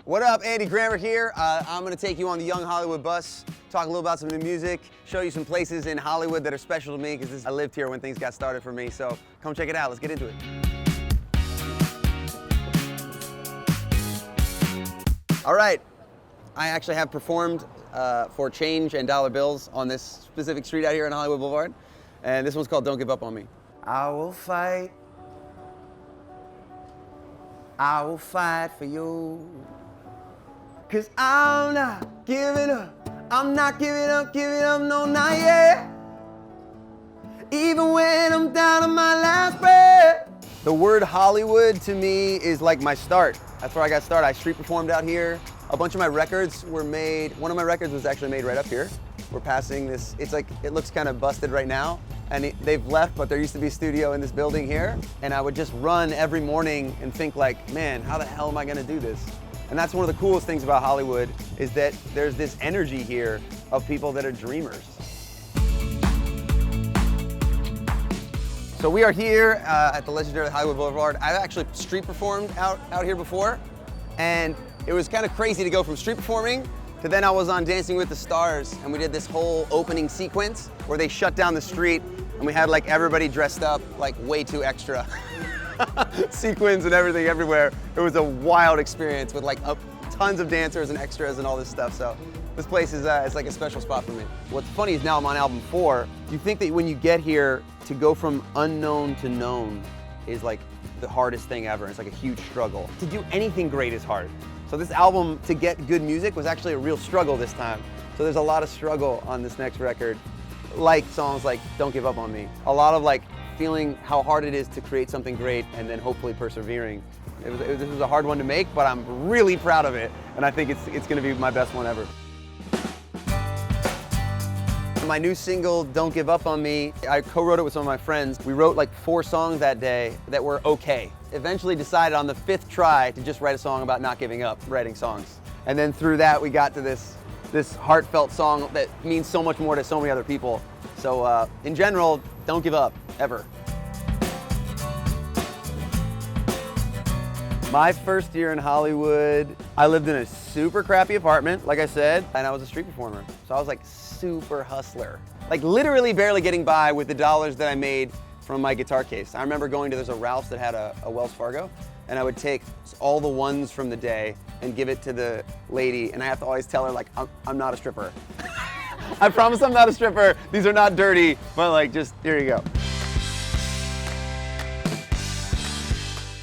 What up, Andy Grammer here. I'm gonna take you on the Young Hollywood bus, talk a little about some new music, show you some places in Hollywood that are special to me because I lived here when things got started for me. So come check it out, let's get into it. All right, I actually have performed for change and dollar bills on this specific street out here on Hollywood Boulevard. And this one's called Don't Give Up on Me. I will fight for you. 'Cause I'm not giving up. I'm not giving up, no, not yet. Even when I'm down on my last breath. The word Hollywood to me is like my start. That's where I got started. I street performed out here. A bunch of my records were made, one of my records was actually made right up here. We're passing this, it's like, it looks kind of busted right now. And they've left, but there used to be a studio in this building here. And I would just run every morning and think like, man, how the hell am I gonna do this? And that's one of the coolest things about Hollywood is that there's this energy here of people that are dreamers. So we are here at the legendary Hollywood Boulevard. I've actually street performed out here before. And it was kind of crazy to go from street performing to then I was on Dancing with the Stars and we did this whole opening sequence where they shut down the street and we had like everybody dressed up like way too extra. Sequins and everything everywhere. It was a wild experience with like tons of dancers and extras and all this stuff. So this place is it's like a special spot for me. What's funny is now I'm on album 4. You think that when you get here to go from unknown to known is like the hardest thing ever. It's like a huge struggle. To do anything great is hard. So this album, to get good music, was actually a real struggle this time. So there's a lot of struggle on this next record, like songs like Don't Give Up on Me. A lot of like feeling how hard it is to create something great and then hopefully persevering. This was a hard one to make, but I'm really proud of it. And I think it's gonna be my best one ever. My new single, Don't Give Up on Me, I co-wrote it with some of my friends. We wrote like 4 songs that day that were okay. Eventually decided on the 5th try to just write a song about not giving up, writing songs. And then through that, we got to this heartfelt song that means so much more to so many other people. So in general, don't give up, ever. My first year in Hollywood, I lived in a super crappy apartment, like I said, and I was a street performer. So I was like super hustler. Like literally barely getting by with the dollars that I made from my guitar case. I remember there's a Ralph's that had a Wells Fargo, and I would take all the ones from the day and give it to the lady, and I have to always tell her like, I'm not a stripper. I promise I'm not a stripper. These are not dirty, but like just, here you go.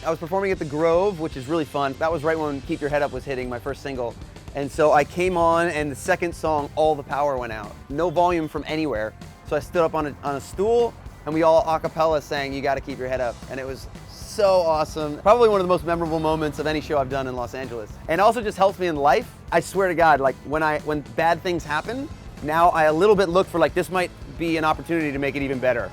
I was performing at the Grove, which is really fun. That was right when Keep Your Head Up was hitting, my first single. And so I came on and the second song, all the power went out. No volume from anywhere. So I stood up on a stool and we all a cappella sang, You Gotta Keep Your Head Up. And it was so awesome. Probably one of the most memorable moments of any show I've done in Los Angeles. And also just helps me in life. I swear to God, like when bad things happen, now I a little bit look for like, this might be an opportunity to make it even better.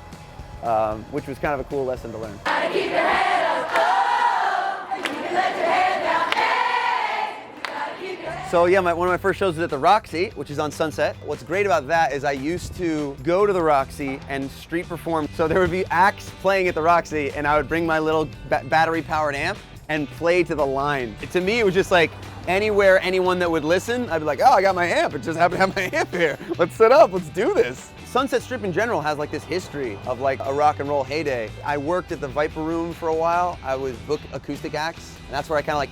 Which was kind of a cool lesson to learn. Gotta keep your head up, oh, and you can let your head down, hey, you gotta keep your head. So yeah, one of my first shows was at the Roxy, which is on Sunset. What's great about that is I used to go to the Roxy and street perform. So there would be acts playing at the Roxy and I would bring my little battery powered amp and play to the line. To me, it was just like anywhere, anyone that would listen, I'd be like, oh, I got my amp. It just happened to have my amp here. Let's set up, let's do this. Sunset Strip in general has like this history of like a rock and roll heyday. I worked at the Viper Room for a while. I would book acoustic acts, and that's where I kind of like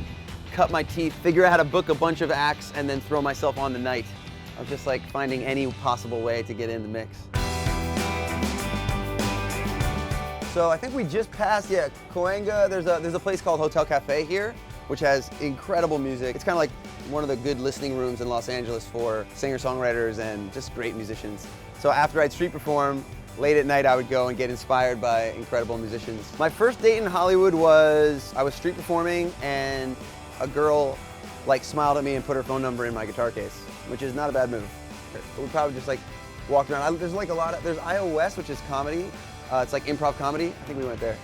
cut my teeth, figure out how to book a bunch of acts, and then throw myself on the night. I was just like finding any possible way to get in the mix. So I think we just passed, Cahuenga. There's a place called Hotel Cafe here, which has incredible music. It's kind of like one of the good listening rooms in Los Angeles for singer-songwriters and just great musicians. So after I'd street perform, late at night I would go and get inspired by incredible musicians. My first date in Hollywood was, I was street performing and a girl like smiled at me and put her phone number in my guitar case, which is not a bad move. We probably just like walked around. There's like there's IO West, which is comedy. It's like improv comedy. I think we went there.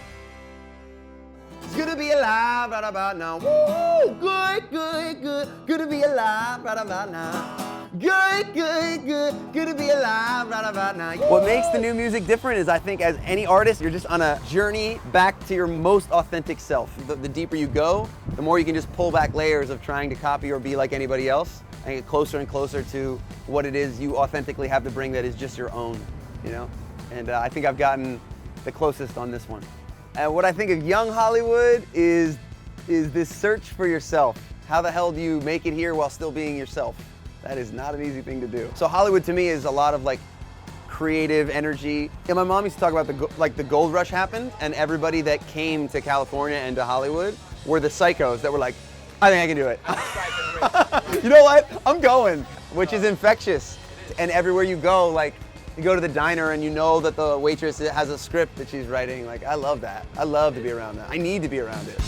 It's good to be alive right about now. Woo! Good, good, good. Good to be alive right about now. Good, good, good, good to be alive right about now. What makes the new music different is I think as any artist, you're just on a journey back to your most authentic self. The deeper you go, the more you can just pull back layers of trying to copy or be like anybody else and get closer and closer to what it is you authentically have to bring that is just your own, you know? And I think I've gotten the closest on this one. And what I think of young Hollywood is this search for yourself. How the hell do you make it here while still being yourself? That is not an easy thing to do. So Hollywood to me is a lot of like creative energy. Yeah, my mom used to talk about the gold rush happened, and everybody that came to California and to Hollywood were the psychos that were like, I think I can do it. You know what? I'm going, which is infectious. And everywhere you go, like you go to the diner and you know that the waitress has a script that she's writing. Like, I love that. I love to be around that. I need to be around it.